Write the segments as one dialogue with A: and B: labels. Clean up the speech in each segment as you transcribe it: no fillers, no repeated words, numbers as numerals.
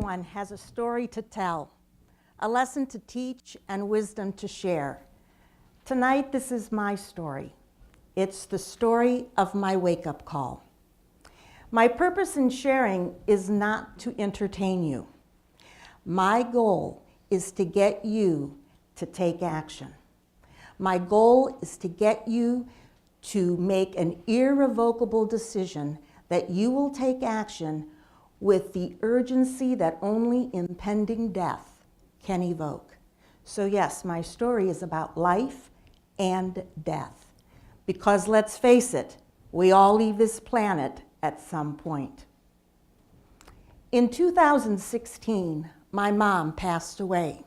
A: Everyone has a story to tell, a lesson to teach, and wisdom to share. Tonight, this is my story. It's the story of my wake-up call. My purpose in sharing is not to entertain you. My goal is to get you to take action. My goal is to get you to make an irrevocable decision that you will take action with the urgency that only impending death can evoke. So yes, my story is about life and death. Because let's face it, we all leave this planet at some point. In 2016, my mom passed away.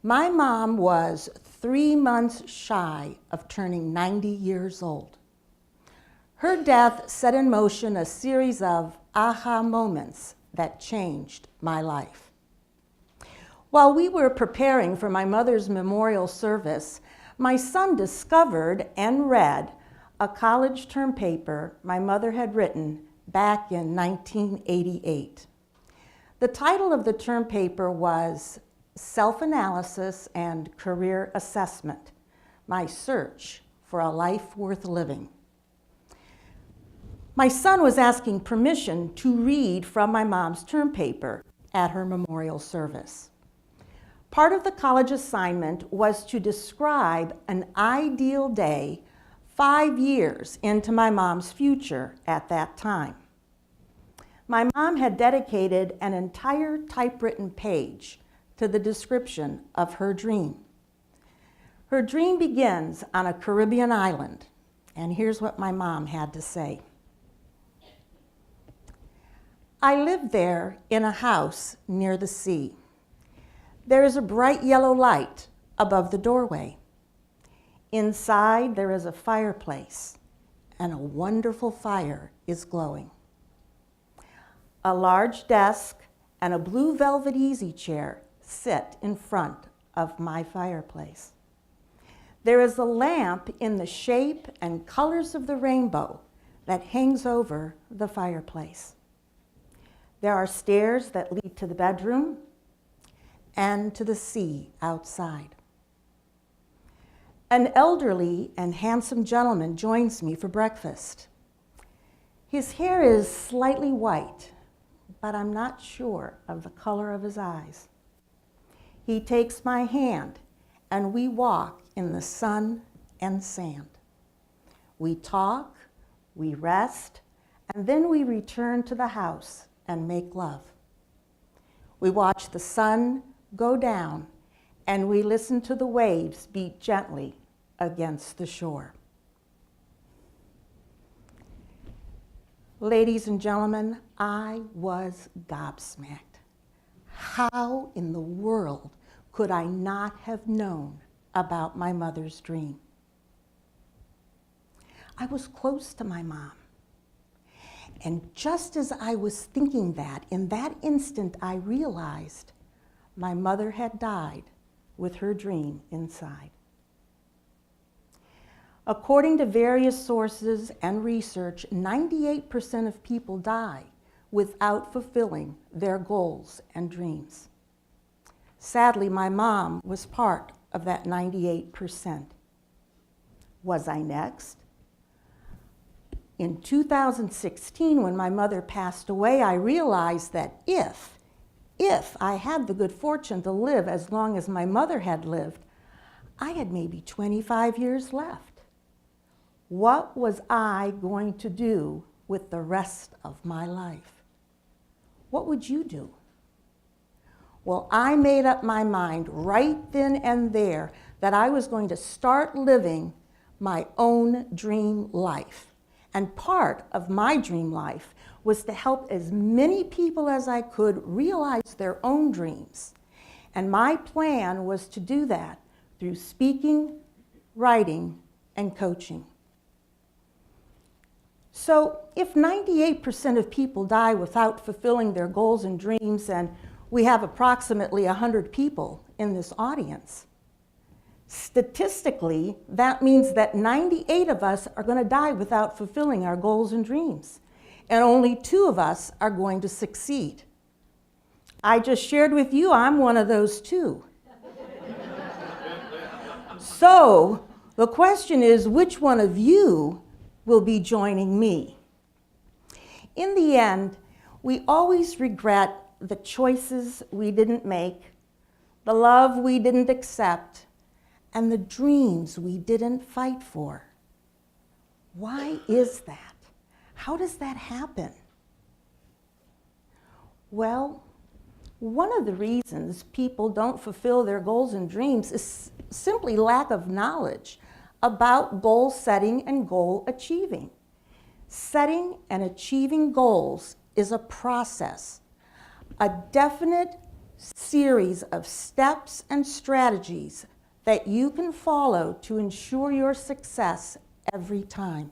A: My mom was 3 months shy of turning 90 years old. Her death set in motion a series of aha moments that changed my life. While we were preparing for my mother's memorial service, my son discovered and read a college term paper my mother had written back in 1988. The title of the term paper was Self-Analysis and Career Assessment, My Search for a Life Worth Living. My son was asking permission to read from my mom's term paper at her memorial service. Part of the college assignment was to describe an ideal day 5 years into my mom's future at that time. My mom had dedicated an entire typewritten page to the description of her dream. Her dream begins on a Caribbean island, and here's what my mom had to say. I live there in a house near the sea. There is a bright yellow light above the doorway. Inside there is a fireplace, and a wonderful fire is glowing. A large desk and a blue velvet easy chair sit in front of my fireplace. There is a lamp in the shape and colors of the rainbow that hangs over the fireplace. There are stairs that lead to the bedroom and to the sea outside. An elderly and handsome gentleman joins me for breakfast. His hair is slightly white, but I'm not sure of the color of his eyes. He takes my hand and we walk in the sun and sand. We talk, we rest, and then we return to the house and make love. We watch the sun go down and we listen to the waves beat gently against the shore. Ladies and gentlemen, I was gobsmacked. How in the world could I not have known about my mother's dream? I was close to my mom. And just as I was thinking that, in that instant, I realized my mother had died with her dream inside. According to various sources and research, 98% of people die without fulfilling their goals and dreams. Sadly, my mom was part of that 98%. Was I next? In 2016, when my mother passed away, I realized that if I had the good fortune to live as long as my mother had lived, I had maybe 25 years left. What was I going to do with the rest of my life? What would you do? Well, I made up my mind right then and there that I was going to start living my own dream life. And part of my dream life was to help as many people as I could realize their own dreams. And my plan was to do that through speaking, writing, and coaching. So if 98% of people die without fulfilling their goals and dreams, and we have approximately 100 people in this audience, statistically, that means that 98 of us are going to die without fulfilling our goals and dreams, and only 2 of us are going to succeed. I just shared with you I'm one of those too. So the question is, which one of you will be joining me? In the end, we always regret the choices we didn't make, the love we didn't accept, and the dreams we didn't fight for. Why is that? How does that happen? Well, one of the reasons people don't fulfill their goals and dreams is simply lack of knowledge about goal setting and goal achieving. Setting and achieving goals is a process, a definite series of steps and strategies that you can follow to ensure your success every time.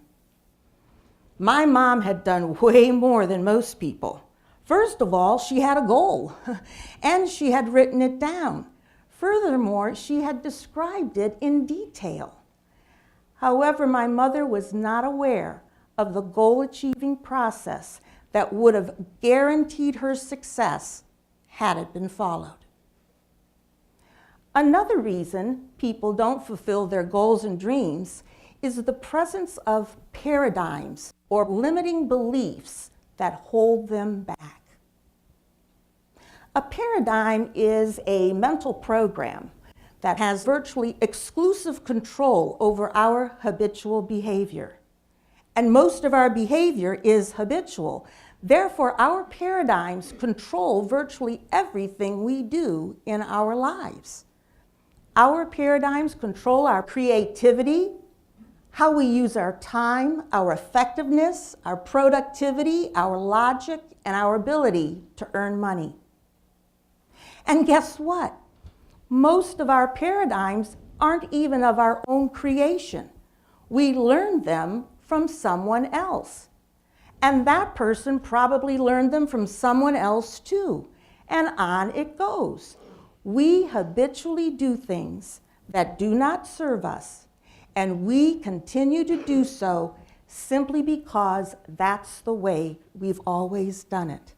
A: My mom had done way more than most people. First of all, she had a goal, and she had written it down. Furthermore, she had described it in detail. However, my mother was not aware of the goal-achieving process that would have guaranteed her success had it been followed. Another reason people don't fulfill their goals and dreams is the presence of paradigms or limiting beliefs that hold them back. A paradigm is a mental program that has virtually exclusive control over our habitual behavior. And most of our behavior is habitual. Therefore, our paradigms control virtually everything we do in our lives. Our paradigms control our creativity, how we use our time, our effectiveness, our productivity, our logic, and our ability to earn money. And guess what? Most of our paradigms aren't even of our own creation. We learned them from someone else. And that person probably learned them from someone else too. And on it goes. We habitually do things that do not serve us, and we continue to do so simply because that's the way we've always done it.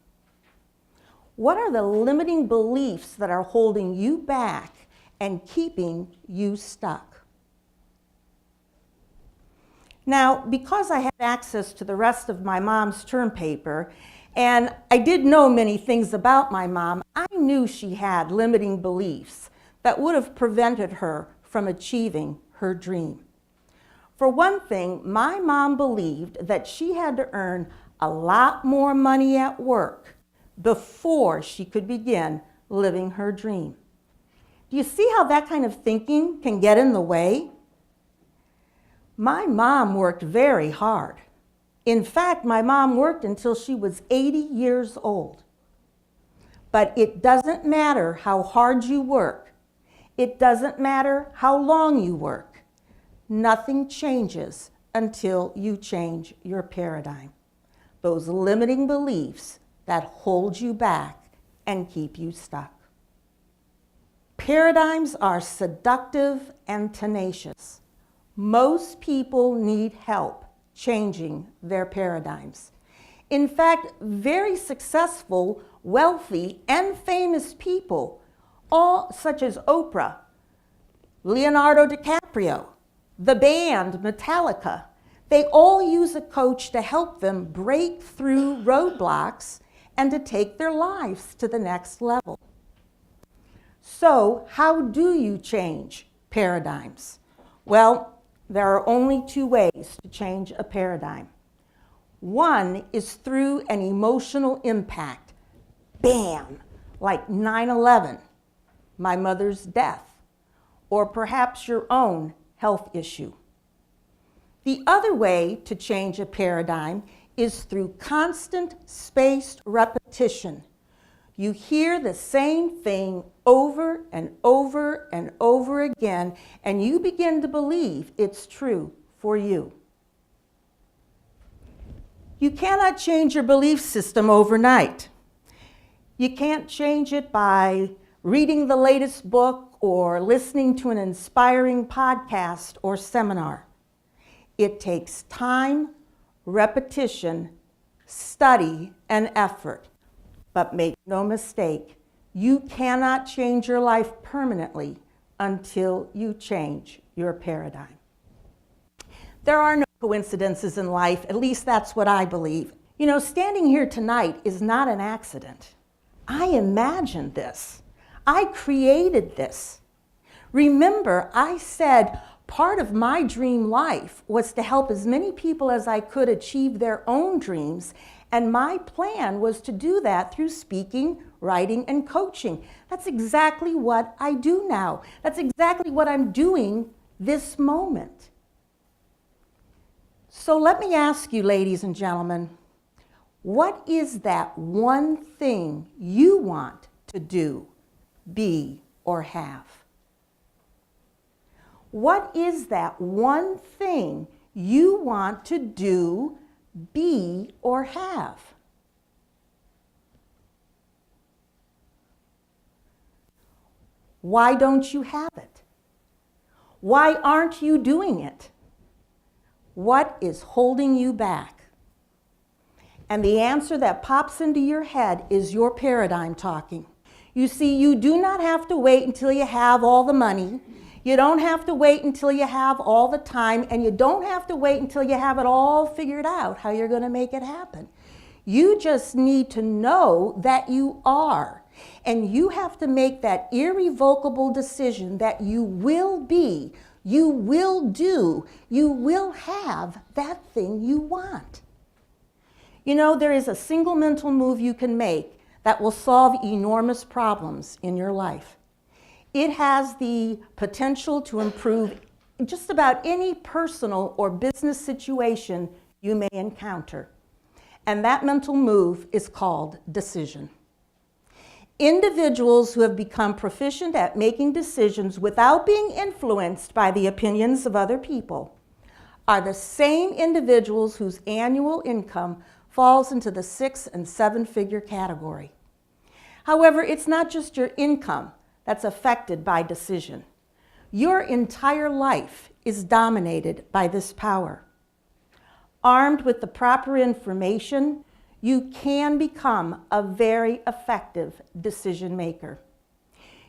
A: What are the limiting beliefs that are holding you back and keeping you stuck? Now, because I had access to the rest of my mom's term paper, and I did know many things about my mom, I knew she had limiting beliefs that would have prevented her from achieving her dream. For one thing, my mom believed that she had to earn a lot more money at work before she could begin living her dream. Do you see how that kind of thinking can get in the way? My mom worked very hard. In fact, my mom worked until she was 80 years old. But it doesn't matter how hard you work. It doesn't matter how long you work. Nothing changes until you change your paradigm. Those limiting beliefs that hold you back and keep you stuck. Paradigms are seductive and tenacious. Most people need help changing their paradigms. In fact, very successful, wealthy, and famous people, all such as Oprah, Leonardo DiCaprio, the band Metallica, they all use a coach to help them break through roadblocks and to take their lives to the next level. So, how do you change paradigms? Well, there are only two ways to change a paradigm. One is through an emotional impact. Bam! Like 9/11, my mother's death, or perhaps your own health issue. The other way to change a paradigm is through constant spaced repetition. You hear the same thing over and over and over again, and you begin to believe it's true for you. You cannot change your belief system overnight. You can't change it by reading the latest book or listening to an inspiring podcast or seminar. It takes time, repetition, study, and effort. But make no mistake, You cannot change your life permanently until you change your paradigm. There are no coincidences in life, at least that's what I believe. You know, standing here tonight is not an accident. I imagined this. I created this. Remember, I said part of my dream life was to help as many people as I could achieve their own dreams, and my plan was to do that through speaking, writing, and coaching. That's exactly what I do now. That's exactly what I'm doing this moment. So let me ask you, ladies and gentlemen, what is that one thing you want to do, be, or have? What is that one thing you want to do, be, or have? Why don't you have it? Why aren't you doing it? What is holding you back? And the answer that pops into your head is your paradigm talking. You see, you do not have to wait until you have all the money. You don't have to wait until you have all the time, and you don't have to wait until you have it all figured out how you're going to make it happen. You just need to know that you are. And you have to make that irrevocable decision that you will be, you will do, you will have that thing you want. You know, there is a single mental move you can make that will solve enormous problems in your life. It has the potential to improve just about any personal or business situation you may encounter. And that mental move is called decision. Individuals who have become proficient at making decisions without being influenced by the opinions of other people are the same individuals whose annual income falls into the 6- and 7-figure category. However, it's not just your income that's affected by decision. Your entire life is dominated by this power. Armed with the proper information, you can become a very effective decision maker.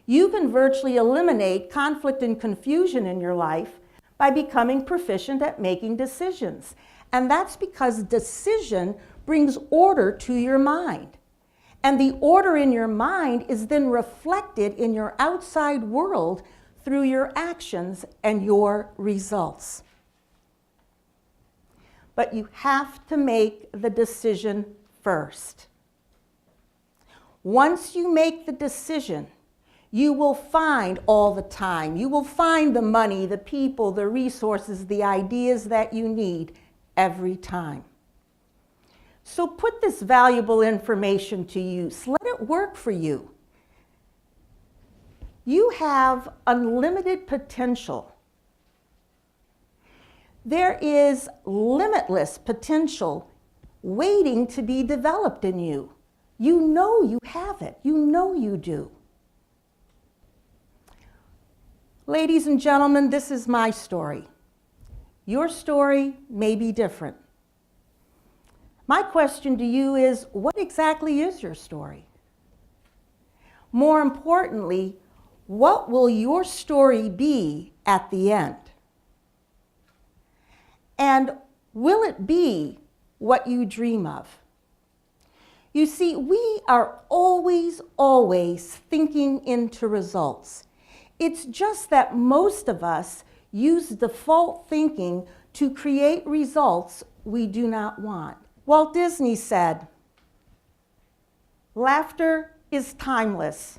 A: You can virtually eliminate conflict and confusion in your life by becoming proficient at making decisions. And that's because decision brings order to your mind. And the order in your mind is then reflected in your outside world through your actions and your results. But you have to make the decision first. Once you make the decision, you will find all the time. You will find the money, the people, the resources, the ideas that you need every time. So put this valuable information to use. Let it work for you. You have unlimited potential. There is limitless potential waiting to be developed in you. You know you have it. You know you do. Ladies and gentlemen, this is my story. Your story may be different. My question to you is, what exactly is your story? More importantly, what will your story be at the end? And will it be what you dream of? You see, we are always thinking into results. It's just that most of us use default thinking to create results we do not want. Walt Disney said, "Laughter is timeless.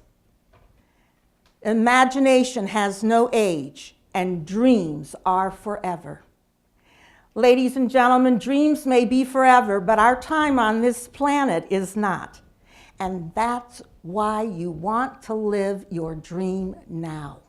A: Imagination has no age, and dreams are forever." Ladies and gentlemen, dreams may be forever, but our time on this planet is not. And that's why you want to live your dream now.